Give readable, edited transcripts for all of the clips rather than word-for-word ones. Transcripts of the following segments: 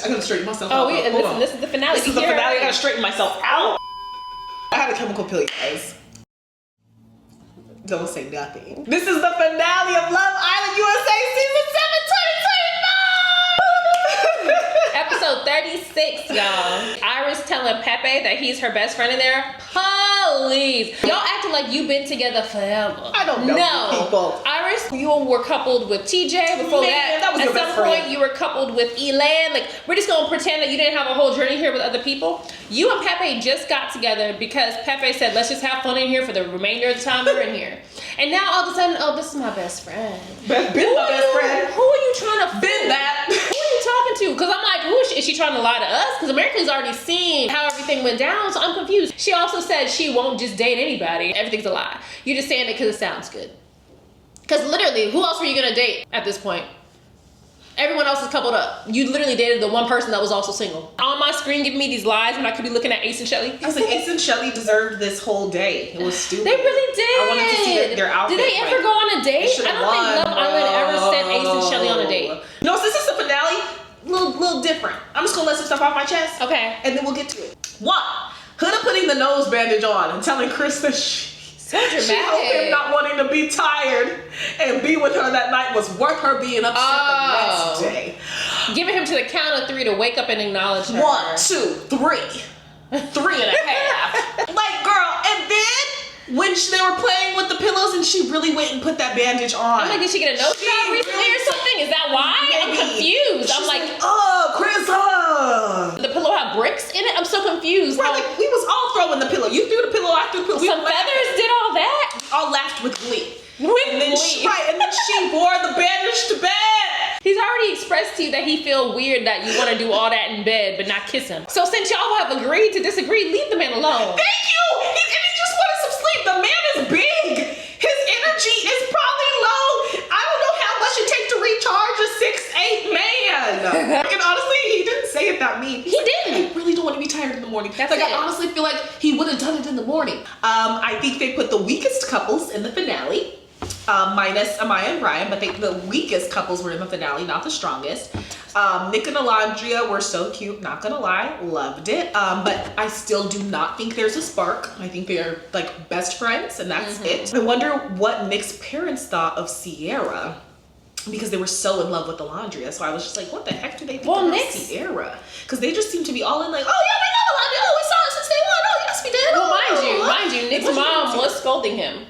I gotta straighten myself out. Oh, and this is the finale. This is the finale. I gotta straighten myself out. I had a chemical peel, you guys. Don't say nothing. This is the finale of Love Island USA Season 7, 2025! Episode 36, y'all. Iris telling Pepe that he's her best friend in there. Please. Y'all acting like you've been together forever. I don't know people. Iris, you were coupled with TJ before that was at some point you were coupled with Elan. Like, we're just gonna pretend that you didn't have a whole journey here with other people. You and Pepe just got together because Pepe said, let's just have fun in here for the remainder of the time we're in here. And now all of a sudden, oh, this is my best friend. Been my best friend. Who are you trying to fool? Been that. Who are you talking to? Because I'm like, who is she trying to lie to us? Because America's already seen how everything went down, so I'm confused. She also said she won't just date anybody. Everything's a lie. You're just saying it because it sounds good. Because literally, who else were you gonna date at this point? Everyone else is coupled up. You literally dated the one person that was also single. On my screen giving me these lies when I could be looking at Ace and Shelly. I was like, Ace and Shelly deserved this whole day. It was stupid. They really did. I wanted to see their outfit. Did they ever go on a date? I don't think Love Island ever sent Ace and Shelly on a date. No, since it's the finale, little different. I'm just gonna let some stuff off my chest. Okay. And then we'll get to it. One, Huda putting the nose bandage on and telling Chris that so dramatic. She hoped him not wanting to be tired and be with her that night was worth her being upset the next day. Giving him to the count of 3 to wake up and acknowledge her. 1, 2, 3. 3.5. Like, girl, and then when they were playing with the pillows and she really went and put that bandage on. I'm like, did she get a nose job recently or something? Is that why? Maybe. I'm confused. I'm like, oh, Chris, the pillow had bricks in it? I'm so confused. Right, like, we was all throwing the pillow. You threw the pillow, I threw the pillow. Some feathers did all that? All laughed with glee. And then she wore the bandage to bed. He's already expressed to you that he feel weird that you want to do all that in bed but not kiss him. So since y'all have agreed to disagree, leave the man alone. Thank you! He just wanted some sleep. The man is big. His energy is probably low. I don't know how much it takes to recharge a 6'8" man. And honestly, he didn't say it that mean. He didn't. I really don't want to be tired in the morning. That's like, it. I honestly feel like he would have done it in the morning. I think they put the weakest couples in the finale. Minus Amaya and Brian, but the weakest couples were in the finale, not the strongest. Nick and Alondria were so cute, not gonna lie, loved it. But I still do not think there's a spark. I think they are like best friends and that's it. I wonder what Nick's parents thought of Sierra because they were so in love with Alondria. So I was just like, what the heck do they think about Sierra? Because they just seem to be all in like, oh yeah, we love Alondria. Oh, we saw it since day one. Oh yes, we did. Well, mind you, Nick's mom was scolding him.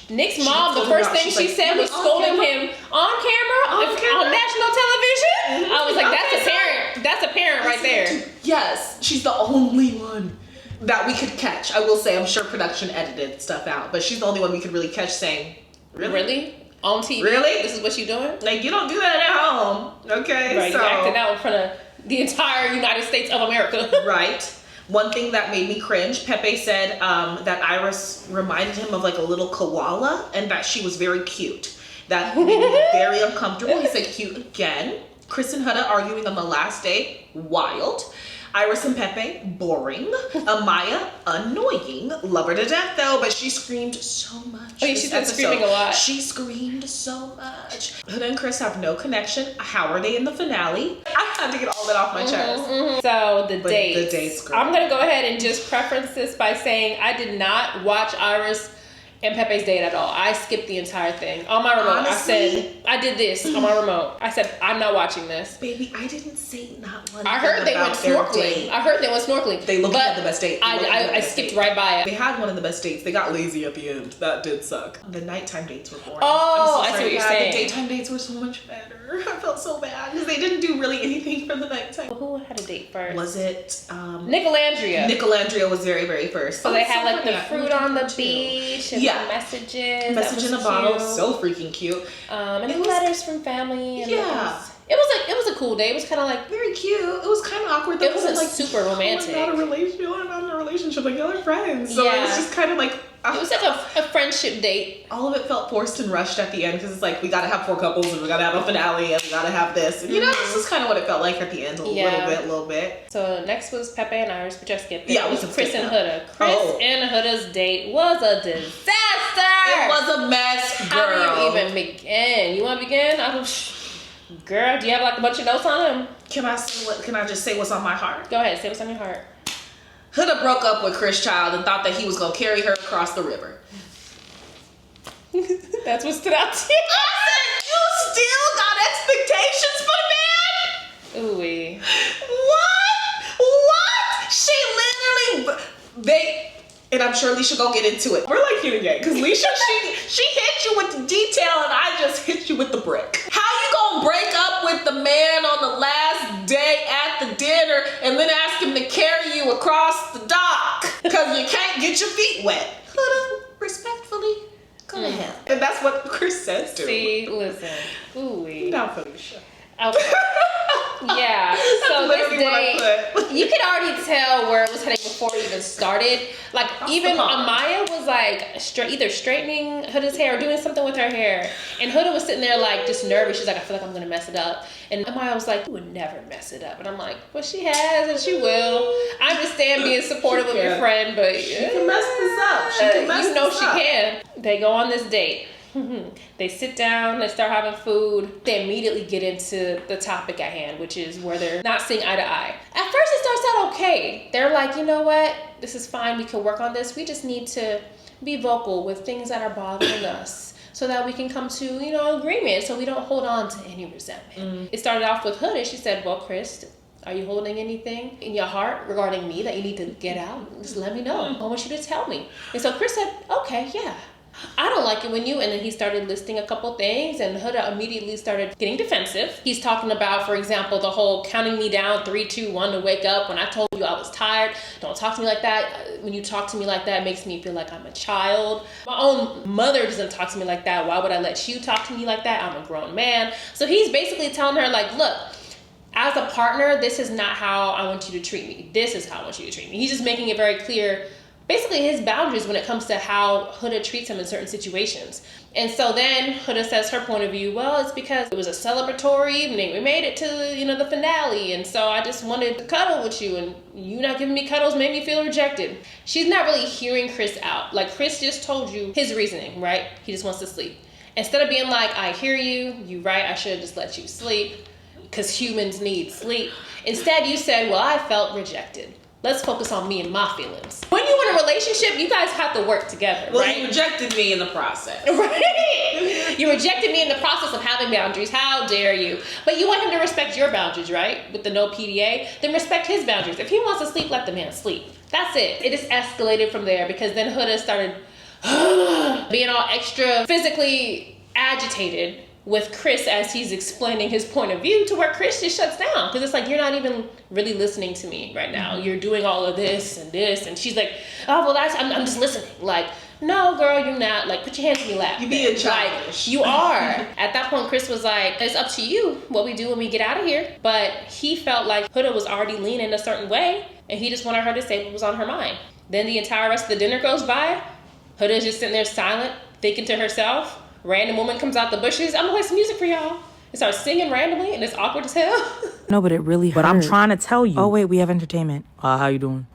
Nick's mom, the first thing she said was scolding him on camera, on national television. I was like, that's a parent. That's a parent right there. Yes, she's the only one that we could catch. I will say, I'm sure production edited stuff out, but she's the only one we could really catch saying, really? On TV? Really? This is what you doing? Like, you don't do that at home, okay? Right, so, you acting out in front of the entire United States of America. Right. One thing that made me cringe, Pepe said that Iris reminded him of like a little koala and that she was very cute. That made me very uncomfortable. He said cute again. Chris and Huda arguing on the last day, wild. Iris and Pepe, boring. Amaya, annoying. Love her to death though, but she screamed so much. Oh yeah, she's been screaming a lot. She screamed so much. Huda and Chris have no connection. How are they in the finale? I had to get all that off my chest. So the dates. The dates, girl. I'm gonna go ahead and just preference this by saying I did not watch Iris and Pepe's date at all. I skipped the entire thing. On my remote, honestly, I said, I did this on my remote. I said, I'm not watching this. Baby, I didn't say not one I heard they went snorkeling. I heard they went snorkeling. They looked at the best date. I skipped right by it. They had one of the best dates. They got lazy at the end. That did suck. The nighttime dates were boring. Oh, I see what you're saying. The daytime dates were so much better. I felt so bad because they didn't do really anything for the nighttime. Who had a date first? Was it Nicolandria? Nicolandria was very, very first. So they had like the fruit on the beach and the messages. Message in a bottle, so freaking cute. And it was letters from family. And yeah. It was a cool day. It was kind of like very cute. It was kind of awkward. It wasn't like super romantic. Not a relationship. Not in a relationship. Like y'all are friends. So it was just kind of like. It was like a friendship date. All of it felt forced and rushed at the end because it's like we gotta have 4 couples and we gotta have a finale and we gotta have this. And you know, this is kind of what it felt like at the end a little bit. So next was Pepe and Iris, which I skipped. Yeah, it was Chris and Huda. Chris and Huda's date was a disaster. It was a mess, girl. How do you even begin? You want to begin? Girl, do you have like a bunch of notes on him? Can I just say what's on my heart? Go ahead, say what's on your heart. Huda broke up with Chris Child and thought that he was gonna carry her across the river. That's what stood out to you. I said, you still got expectations for the man? Ooh-wee. What? She literally, and I'm sure Leisha gonna get into it. We're like here again, because Leisha, she hit you with the detail and I just hit you with the brick. How you gonna break up with the man on the last day at the dinner and then ask him to carry you across the dock because you can't get your feet wet? Respectfully, go to hell. And that's what Chris says to him. See, listen. Ooh-wee. Not Felicia. Okay. Yeah, so this day, you could already tell where it was heading before it even started. Like, even Amaya was like either straightening Huda's hair or doing something with her hair. And Huda was sitting there like just nervous. She's like, I feel like I'm going to mess it up. And Amaya was like, you would never mess it up. And I'm like, well, she has and she will. I understand being supportive of your friend, but she can mess this up. She can mess you know this she up. can. They go on this date. They sit down, they start having food. They immediately get into the topic at hand, which is where they're not seeing eye to eye. At first it starts out okay. They're like, you know what? This is fine. We can work on this. We just need to be vocal with things that are bothering us so that we can come to, agreement so we don't hold on to any resentment. It started off with Huda. She said, well, Chris, are you holding anything in your heart regarding me that you need to get out? Just let me know. I want you to tell me. And so Chris said, okay, yeah. I don't like it when you, and then he started listing a couple things and Huda immediately started getting defensive. He's talking about, for example, the whole counting me down 3, 2, 1 to wake up when I told you I was tired. Don't talk to me like that. When you talk to me like that, it makes me feel like I'm a child. My own mother doesn't talk to me like that. Why would I let you talk to me like that? I'm a grown man. So he's basically telling her like, look, as a partner, this is not how I want you to treat me. This is how I want you to treat me. He's just making it very clear basically his boundaries when it comes to how Huda treats him in certain situations. And so then Huda says her point of view, well, it's because it was a celebratory evening. We made it to, the finale. And so I just wanted to cuddle with you and you not giving me cuddles made me feel rejected. She's not really hearing Chris out. Like Chris just told you his reasoning, right? He just wants to sleep. Instead of being like, I hear you, you right, I should have just let you sleep because humans need sleep. Instead you said, well, I felt rejected. Let's focus on me and my feelings. When you're in a relationship, you guys have to work together, well, right? You rejected me in the process. Right? You rejected me in the process of having boundaries. How dare you? But you want him to respect your boundaries, right? With the no PDA, then respect his boundaries. If he wants to sleep, let the man sleep. That's it. It just escalated from there because then Huda started being all extra physically agitated with Chris as he's explaining his point of view to where Chris just shuts down because it's like, you're not even really listening to me right now. You're doing all of this and she's like, oh well, I'm just listening. Like, no girl, you're not. Like, put your hands in your lap. You being childish. Like, you are. At that point Chris was like, it's up to you what we do when we get out of here. But he felt like Huda was already leaning a certain way and he just wanted her to say what was on her mind. Then the entire rest of the dinner goes by. Huda's just sitting there silent, thinking to herself. Random woman comes out the bushes. I'm gonna play some music for y'all. And starts singing randomly, and it's awkward as hell. No, but it really hurt. But I'm trying to tell you. Oh, wait, we have entertainment. How you doing?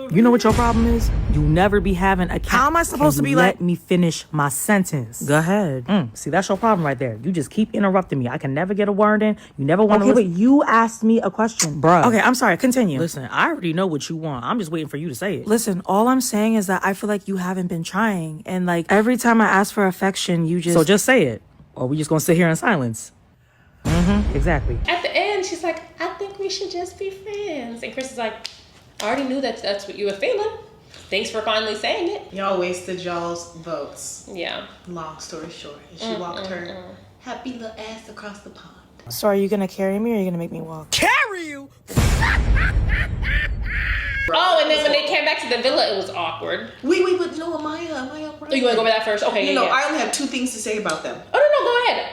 You know what your problem is? You never be having a cat. How am I supposed to be let me finish my sentence. Go ahead. See, that's your problem right there. You just keep interrupting me. I can never get a word in. You never want to Okay, listen. but you asked me a question. Bruh. Okay, I'm sorry. Continue. Listen, I already know what you want. I'm just waiting for you to say it. Listen, all I'm saying is that I feel like you haven't been trying. And like every time I ask for affection, you just... So just say it. Or we just gonna sit here in silence. Exactly. At the end, she's like, I think we should just be friends. And Chris is like, I already knew that's what you were feeling. Thanks for finally saying it. Y'all wasted y'all's votes. Yeah. Long story short. And she walked her happy little ass across the pond. So are you going to carry me or are you going to make me walk? Carry you? Oh, and then when they came back to the villa, it was awkward. Wait, but no, Amaya. Oh, you want to go over that first? Okay, yeah. I only have 2 things to say about them. Oh, no,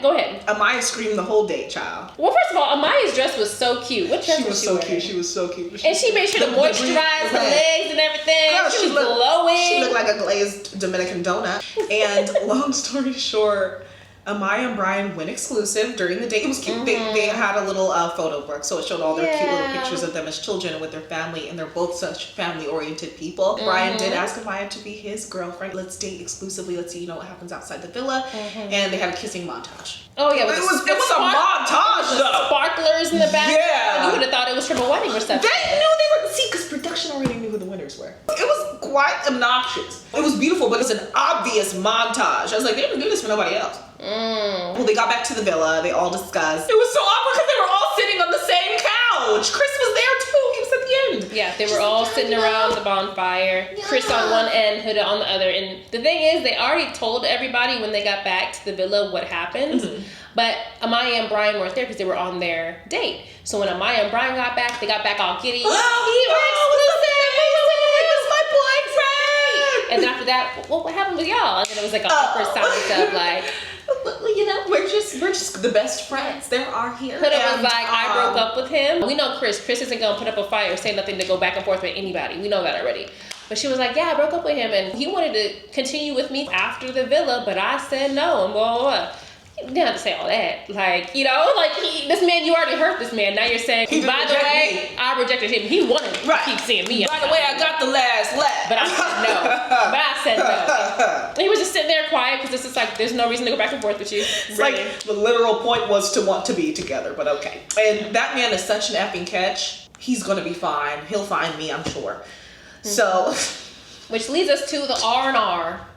go ahead. Amaya screamed the whole date, child. Well, first of all, Amaya's dress was so cute. What dress She was so wearing? cute. She was so cute. And she made sure to moisturize her legs and everything. Girl, she was glowing. She looked like a glazed Dominican donut. And long story short, Amaya and Brian went exclusive during the day. It was cute. They had a little photo book, so it showed all their cute little pictures of them as children and with their family, and they're both such family-oriented people. Brian did ask Amaya to be his girlfriend. Let's date exclusively. Let's see, you know, what happens outside the villa. And they had a kissing montage. Oh yeah, It was a montage though. Sparklers in the background. Yeah. You would have thought it was from a wedding reception. They knew they were, see, because production already knew who the winners were. It was quite obnoxious. It was beautiful, but it's an obvious montage. I was like, they didn't do this for nobody else. Well, they got back to the villa. They all discussed. It was so awkward because they were all sitting on the same couch. Chris was there too. He was at the end. Yeah, they were all sitting around the bonfire. Yeah. Chris on one end, Huda on the other. And the thing is, they already told everybody when they got back to the villa what happened. But Amaya and Brian weren't there because they were on their date. So when Amaya and Brian got back, they got back all giddy. And then after that, what happened with y'all? And then it was like an awkward silence of like, you know, we're just the best friends. There are here. Huda was like, I broke up with him. We know Chris. Chris isn't gonna put up a fight or say nothing to go back and forth with anybody. We know that already. But she was like, yeah, I broke up with him, and he wanted to continue with me after the villa, but I said no, and blah blah blah. You didn't have to say all that. Like, you know, like this man, you already hurt this man. Now you're saying, by the way, I rejected him. He wanted to keep seeing me. By the way, I got the last laugh. But I said no. And he was just sitting there quiet because it's just like, there's no reason to go back and forth with you. It's like the literal point was to want to be together, but okay. And that man is such an effing catch. He's going to be fine. He'll find me, I'm sure. So. Which leads us to the R&R.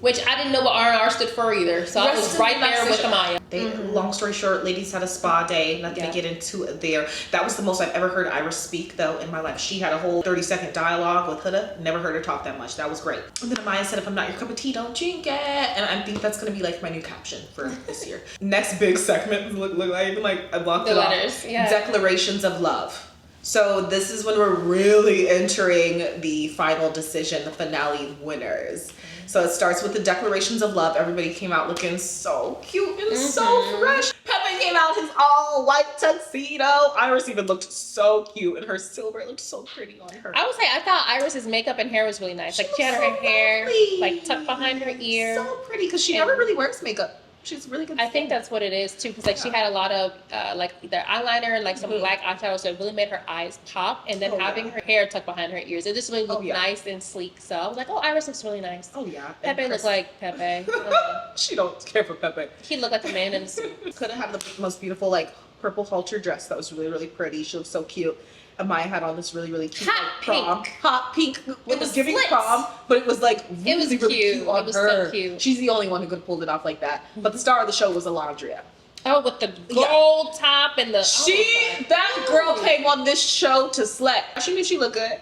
Which I didn't know what R&R stood for either. So I was right there with Amaya. Long story short, ladies had a spa day. Nothing to get into there. That was the most I've ever heard Iris speak, though, in my life. She had a whole 30-second dialogue with Huda. Never heard her talk that much. That was great. And then Amaya said, if I'm not your cup of tea, don't drink it. And I think that's going to be like my new caption for this year. Next big segment. Look, I even I blocked it letters, off. Yeah. Declarations of love. So this is when we're really entering the final decision, the finale winners. So it starts with the declarations of love. Everybody came out looking so cute and so fresh. Pepe came out his all white tuxedo. Iris even looked so cute and her silver. It looked so pretty on her. I would say I thought Iris's makeup and hair was really nice. Like she had her hair like tucked behind her ear. So pretty because she never really wears makeup. She's really good. I think that's what it is too, because like she had a lot of like either eyeliner and like some black eyeshadow, so it really made her eyes pop. And then having her hair tucked behind her ears, it just really looked nice and sleek. So I was like, oh, Iris looks really nice. Oh yeah. Pepe looked like Pepe. She don't care for Pepe. He looked like a man in a suit. Could have had the most beautiful like purple halter dress that was really, really pretty. She looked so cute. Amaya had on this really, really cute hot pink. It was giving prom, but it was like really, really cute on her. So cute. She's the only one who could have pulled it off like that. But the star of the show was Alondria. Oh, with the gold top and the... That girl came on this show to slay. She knew she looked good.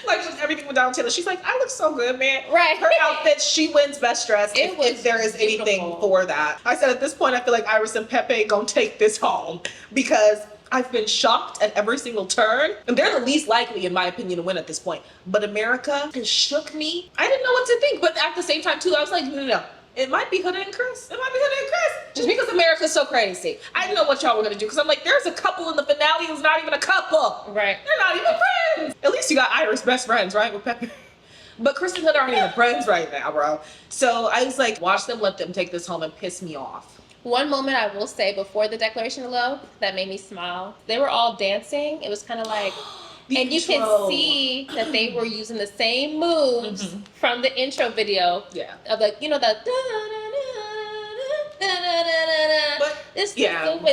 Like just everything went down Taylor. She's like, I look so good, man. Right. Her outfit, she wins best dress if there is anything for that. I said at this point, I feel like Iris and Pepe gonna take this home because I've been shocked at every single turn. And they're the least likely, in my opinion, to win at this point. But America has shook me. I didn't know what to think. But at the same time, too, I was like, no. It might be Huda and Chris. It might be Huda and Chris. Just because America's so crazy. I didn't know what y'all were going to do. Because I'm like, there's a couple in the finale who's not even a couple. Right. They're not even friends. At least you got Iris best friends, right? With Pepe. But Chris and Huda aren't even friends right now, bro. So I was like, watch them, let them take this home and piss me off. One moment I will say before the declaration of love that made me smile. They were all dancing. It was kind of like, and you can see that they were using the same moves from the intro video. Yeah. Of like, you know, the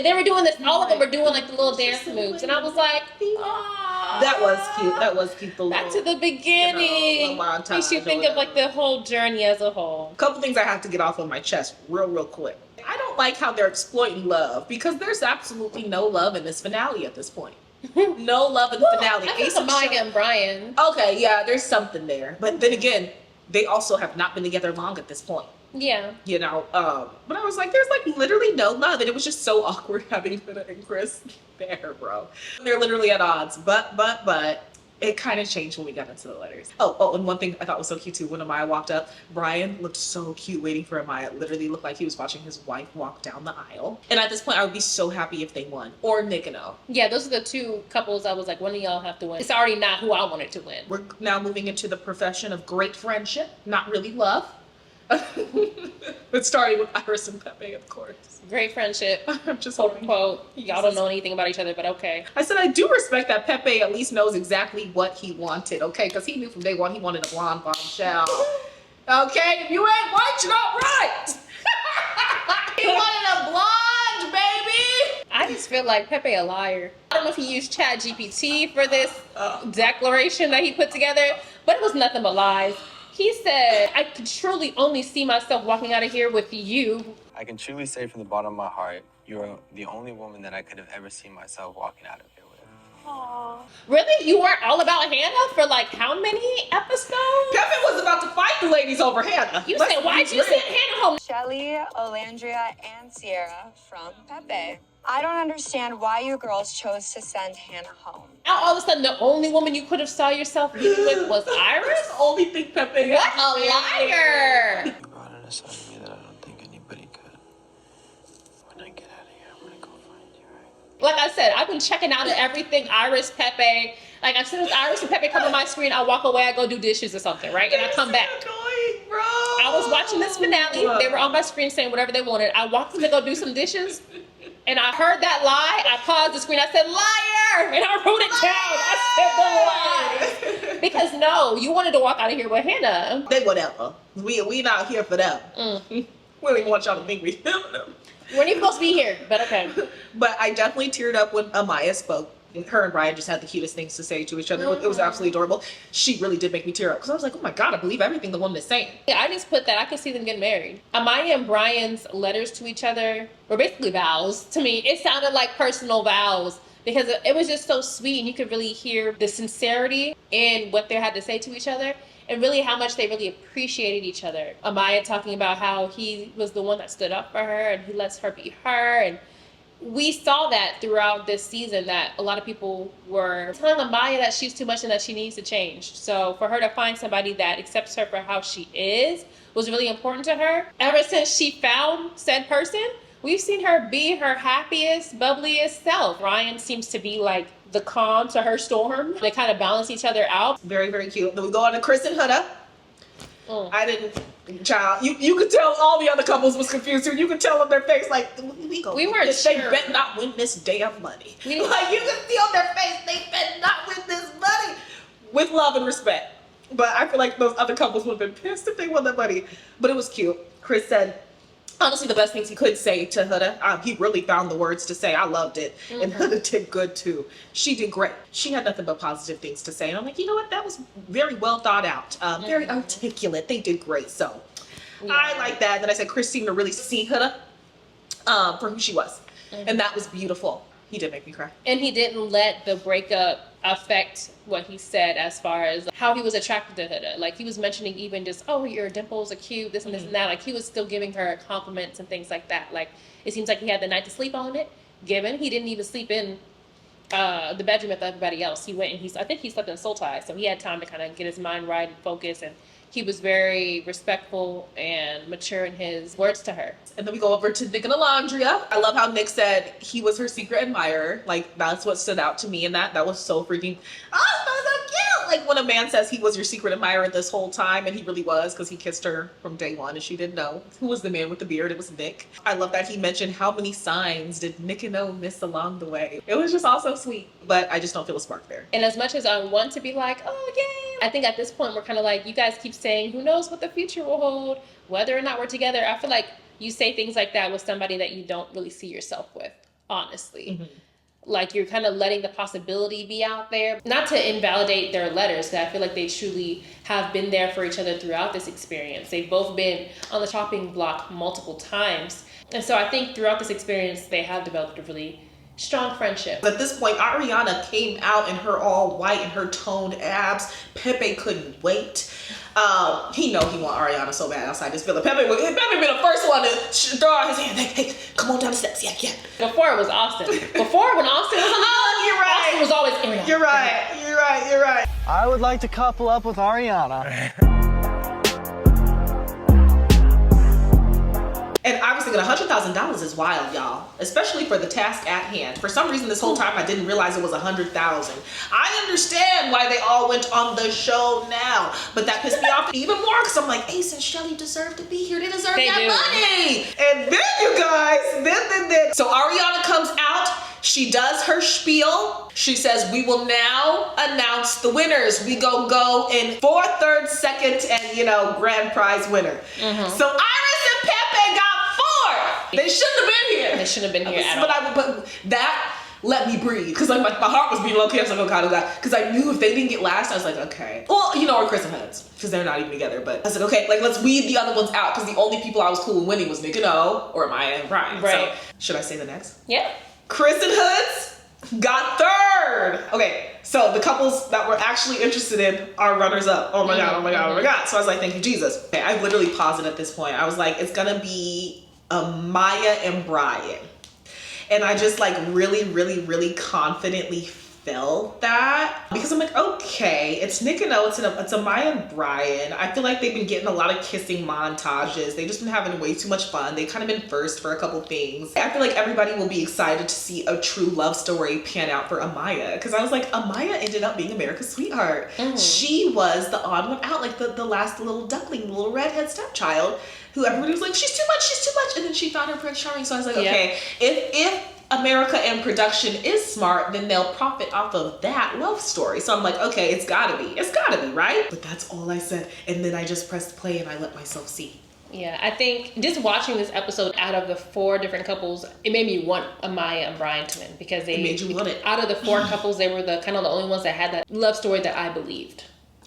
they were doing this. All of them were doing like the little dance moves, and I was like, that was cute. That was cute. Back to the beginning. Makes you think of like the whole journey as a whole. A couple things I have to get off of my chest real quick. I don't like how they're exploiting love because there's absolutely no love in this finale at this point. No love in the finale. I think Amaya and Brian. Okay, yeah, there's something there. But then again, they also have not been together long at this point. Yeah. You know, but I was like, there's like literally no love. And it was just so awkward having Huda and Chris there, bro. They're literally at odds. But it kind of changed when we got into the letters. Oh, and one thing I thought was so cute too, when Amaya walked up, Brian looked so cute waiting for Amaya. It literally looked like he was watching his wife walk down the aisle. And at this point, I would be so happy if they won. Or Nick and O. Yeah, those are the two couples I was like, one of y'all have to win. It's already not who I wanted to win. We're now moving into the profession of great friendship, not really love. But starting with Iris and Pepe, of course. Great friendship. I'm just Quote hoping. unquote. Y'all don't know anything about each other, but okay. I said I do respect that Pepe at least knows exactly what he wanted, okay? Because he knew from day one he wanted a blonde bombshell. Okay? If you ain't white, you're not right! He wanted a blonde, baby! I just feel like Pepe a liar. I don't know if he used Chat GPT for this declaration that he put together, but it was nothing but lies. He said, I could truly only see myself walking out of here with you. I can truly say from the bottom of my heart, you're the only woman that I could have ever seen myself walking out of here with. Aww. Really? You weren't all about Hannah for like how many episodes? Pepe was about to fight the ladies over Hannah. You said, why'd you send Hannah home? Shelly, Olandria, and Sierra from Pepe. I don't understand why you girls chose to send Hannah home. Now all of a sudden the only woman you could have saw yourself being with was Iris? That's the only thing Pepe What a liar! You brought in a side of me that I don't think anybody could. When I get out of here, I'm gonna go find you, right? Like I said, I've been checking out of everything Iris, Pepe. Like as soon as Iris and Pepe come on my screen, I walk away, I go do dishes or something, right? And I come back. Annoying, bro. I was watching this finale. They were on my screen saying whatever they wanted. I walked in to go do some dishes. And I heard that lie. I paused the screen. I said, liar! And I wrote it down. I said the lie. Because no, you wanted to walk out of here with Hannah. They whatever. We not here for them. We don't even want y'all to think we them. We weren't even supposed to be here, but okay. But I definitely teared up when Amaya spoke. Her and Ryan just had the cutest things to say to each other. It was absolutely adorable. She really did make me tear up because I was like, oh my God, I believe everything the woman is saying. Yeah, I just put that. I could see them getting married. Amaya and Brian's letters to each other were basically vows to me. It sounded like personal vows because it was just so sweet and you could really hear the sincerity in what they had to say to each other and really how much they really appreciated each other. Amaya talking about how he was the one that stood up for her and he lets her be her, and we saw that throughout this season that a lot of people were telling Amaya that she's too much and that she needs to change. So for her to find somebody that accepts her for how she is was really important to her. Ever since she found said person, we've seen her be her happiest, bubbliest self. Ryan seems to be like the calm to her storm. They kind of balance each other out. Very, very cute. Then we go on to Chris and Huda. I didn't, child. You could tell all the other couples was confused too. You could tell on their face like We weren't they sure. bet not win this damn money. We- Like you could see on their face they bet not win this money. With love and respect. But I feel like those other couples would have been pissed if they won that money. But it was cute. Chris said, honestly, the best things he could say to Huda. He really found the words to say. I loved it. And Huda did good too. She did great. She had nothing but positive things to say. And I'm like, you know what? That was very well thought out. Very articulate. They did great. So I like that. And then I said Chris seemed to really see Huda for who she was. And that was beautiful. He did make me cry. And he didn't let the breakup affect what he said as far as how he was attracted to Huda. Like he was mentioning even just, oh, your dimples are cute, this and this and that. Like he was still giving her compliments and things like that. Like it seems like he had the night to sleep on it, given. He didn't even sleep in the bedroom with everybody else. He went and I think he slept in soul tie. So he had time to kind of get his mind right and focus, and he was very respectful and mature in his words to her. And then we go over to Nick and Alondria. I love how Nick said he was her secret admirer. Like, that's what stood out to me in that. That was so freaking, that was so cute. Like, when a man says he was your secret admirer this whole time, and he really was, because he kissed her from day one, and she didn't know. Who was the man with the beard? It was Nick. I love that he mentioned how many signs did Nick and O miss along the way. It was just all so sweet. But I just don't feel a spark there. And as much as I want to be like, oh, yay, I think at this point we're kind of like, you guys keep saying, who knows what the future will hold, whether or not we're together. I feel like you say things like that with somebody that you don't really see yourself with, honestly. Like you're kind of letting the possibility be out there. Not to invalidate their letters, because I feel like they truly have been there for each other throughout this experience. They've both been on the chopping block multiple times. And so I think throughout this experience, they have developed a really strong friendship. At this point, Ariana came out in her all white and her toned abs. Pepe couldn't wait. He know he want Ariana so bad outside this villa. Pepe been the first one to throw out his hand. Hey, come on down the steps. Yeah. Before it was Austin. Before when Austin was on the You're right. Austin was always Ariana. You're right. I would like to couple up with Ariana. And I was thinking $100,000 is wild, y'all, especially for the task at hand. For some reason, this whole time I didn't realize it was 100,000. I understand why they all went on the show now, but that pissed me off even more because I'm like, Ace and Shelly deserve to be here. They deserve that money. And then you guys, then. So Ariana comes out. She does her spiel. She says, we will now announce the winners. We go in 4th, 3rd, 2nd, and grand prize winner. So Iris and Pepe got 4. They shouldn't have been here. They shouldn't have been here at all. But that let me breathe. Because like my heart was beating low key. I was like, oh God. Because I knew if they didn't get last, I was like, okay. Well, or Chris and Hoods. Because they're not even together. But I was like, okay, let's weed the other ones out. Because the only people I was cool with winning was Nick and O or Maya and Brian. Right. So should I say the next? Yeah. Chris and Hoods got 3rd. Okay, so the couples that we're actually interested in are runners up. Oh my God, oh my God, oh my God. So I was like, thank you, Jesus. Okay, I literally paused it at this point. I was like, it's gonna be Maya and Brian. And I just really confidently felt that because I'm like, okay, it's Nick and O, it's a Maya and Brian. I feel like they've been getting a lot of kissing montages. They've just been having way too much fun. They've kind of been first for a couple things. I feel like everybody will be excited to see a true love story pan out for Amaya because I was like, Amaya ended up being America's sweetheart. She was the odd one out, like the last little duckling, the little redhead stepchild who everybody was like, she's too much, and then she found her Prince Charming. So I was like, okay, if America and production is smart, then they'll profit off of that love story. So I'm like, okay, it's gotta be, right? But that's all I said. And then I just pressed play and I let myself see. Yeah, I think just watching this episode, out of the 4 different couples, it made me want Amaya and Brian to win because it made you want it. Out of the 4 couples, they were the kind of the only ones that had that love story that I believed.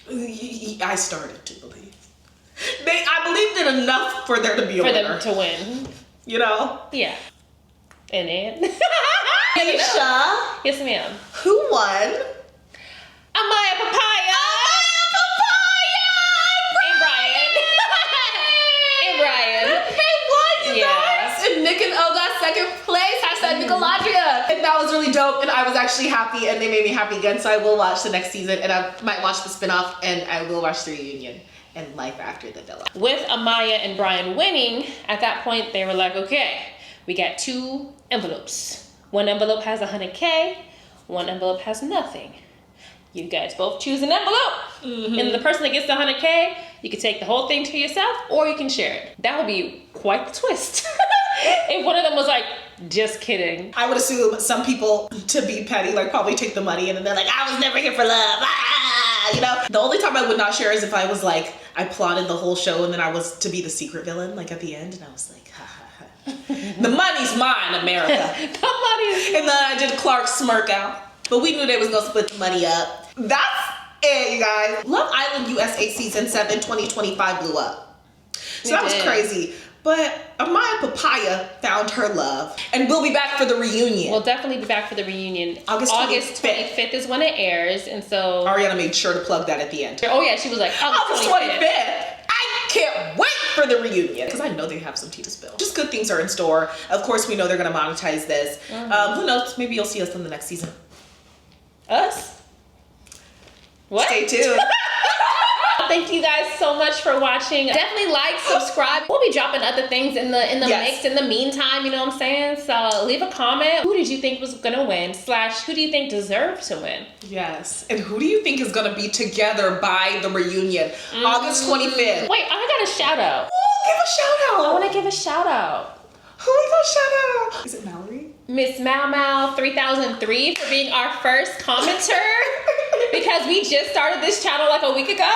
I started to believe. I believed it enough for there to be a winner. For them to win. Yeah. And then Aisha. Yes, ma'am. Who won? Amaya Papaya. And Brian. And Brian. They won, you guys. And Nick and O got 2nd place. #Nicoladria. And that was really dope. And I was actually happy and they made me happy again. So I will watch the next season and I might watch the spinoff and I will watch the reunion and Life After the Villa. With Amaya and Brian winning, at that point they were like, okay, we got 2 envelopes. One envelope has 100K, one envelope has nothing. You guys both choose an envelope. And the person that gets the 100K, you can take the whole thing to yourself or you can share it. That would be quite the twist. If one of them was like, just kidding. I would assume some people, to be petty, probably take the money and then they're like, I was never here for love. The only time I would not share is if I was like, I plotted the whole show and then I was to be the secret villain, at the end, and I was like, ha ha ha. The money's mine, America. The money. And then I did Clark's smirk out. But we knew they was gonna split the money up. That's it, you guys. Love Island USA Season 7 2025 blew up. So that was crazy. But Amaya Papaya found her love. And we'll be back for the reunion. We'll definitely be back for the reunion. August 25th is when it airs. And so Ariana made sure to plug that at the end. Oh yeah, she was like, August 25th. I can't wait for the reunion. Because I know they have some tea to spill. Just good things are in store. Of course, we know they're going to monetize this. Who knows? Maybe you'll see us in the next season. Us? What? Stay tuned. Thank you guys so much for watching. Definitely like, subscribe. We'll be dropping other things in the mix in the meantime, you know what I'm saying? So leave a comment. Who did you think was gonna win? / who do you think deserved to win? Yes. And who do you think is gonna be together by the reunion? August 25th. Wait, I got a shout out. Oh, give a shout out. I wanna give a shout out. Who are we gonna shout out? Is it Mallory? Miss Mau 3003 for being our first commenter. Because we just started this channel a week ago.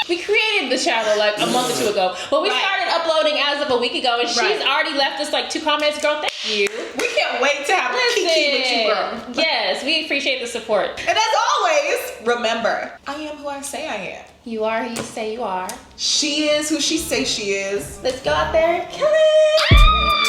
We created the channel a month or 2 ago, but we started uploading as of a week ago, and she's already left us 2 comments. Girl, thank you. We can't wait to have a kiki with you, girl. Yes, we appreciate the support. And as always, remember, I am who I say I am. You are who you say you are. She is who she say she is. Let's go out there and kill it.